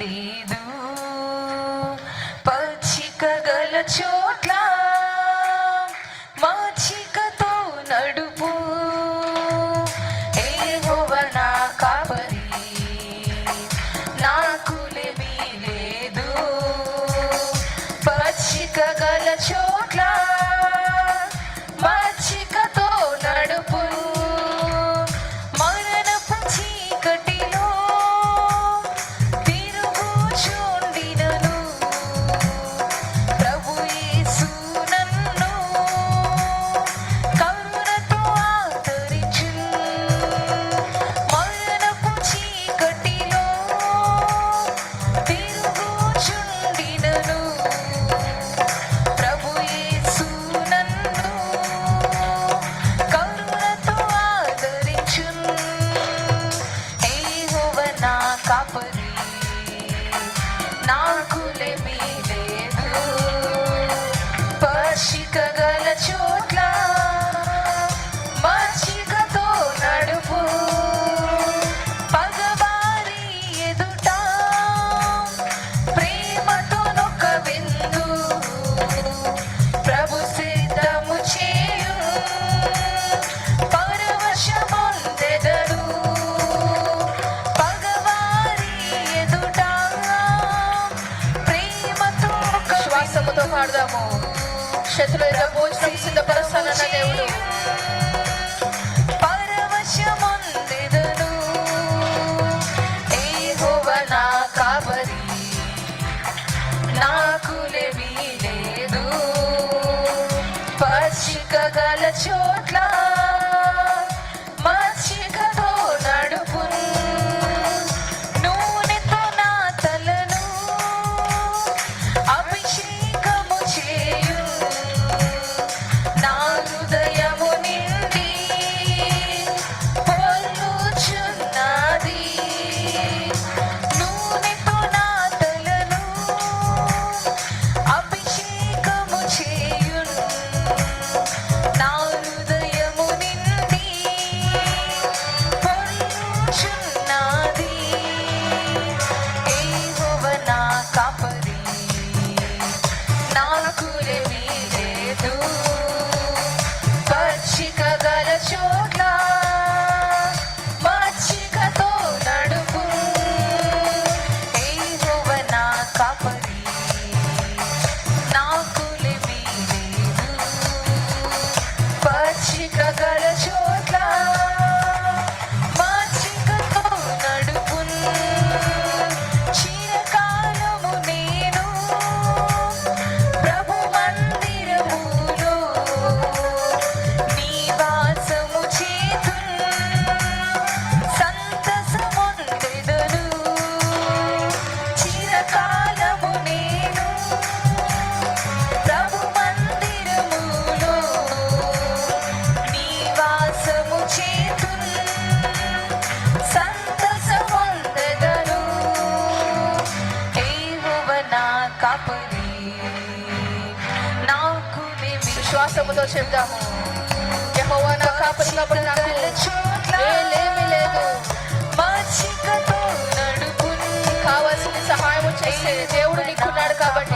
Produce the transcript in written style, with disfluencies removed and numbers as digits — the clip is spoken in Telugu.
లేదు, పచ్చిక గల చోట్ల మచ్చికతో నడుపు. యెహోవా నా కాపరి, నాకులేమీ లేదు, పచ్చిక గల చోట్ల మచ్చికతో నడుపు. మరణపు చీకటిలో తిరుగుచుండినను ప్రభు యేసు నన్ను కరుణతో ఆదరించును. మరణపు చీకటిలో తిరుగుచుండినను ప్రభు యేసు నన్ను కరుణతో ఆదరించును. యెహోవా నా కాపరి, నాకులేమీ లేదు, పచ్చిక గల చోట్ల మచ్చికతో నడుపు. పగవారి ఎదుట ప్రేమతో నొక్క విందు ప్రభు సిద్ధము చేయు. పరవశమొందెదరు పగవారి ఎదుట ప్రేమతో నొక్క విందు. శ్వాసముతో పాడదాము. చేతుల ఎదుట భోజనం సిద్ధపరుస్తానన్న దేవుడు. పరవశమొందెదరు, యెహోవా నా కాపరి, నాకులేమీ లేదు, పచ్చిక గల చోట్ల మచ్చికతో నడుపు. నూనెతో నా తలను అభిషేకము చేయు. నా హృదయము నిండి పొర్లుచున్నది. నూనెతో నా తలను అభిషేకము చేయును. నా హృదయము నిండి పొర్లుచున్నది. యెహోవా నా కాపరి, నాకులేమీ లేదు, పచ్చిక గల చోట్ల మచ్చికతో నడుపు. యెహోవా నా కాపరి, నాకులేమీ లేదు, పచ్చిక గల చోట్ల మచ్చికతో నడుపు. చిరకాలము నేను ప్రభు మందిరములో నివాసము చేతును. సంతసమొందెదను. చిరకాలము నేను ప్రభు మందిరములో నివాసము చేతును. సంతసమొందెదను. యెహోవా నా కాపరి, నాకులేమీ. విశ్వాసముతో చెప్దాము. యెహోవా నా కాపరి కాబట్టి నాకు ఏమీ లేదు. మచ్చికతో నడుపు. కావాల్సిన సహాయం చేసే దేవుడు నీకున్నాడు కాబట్టి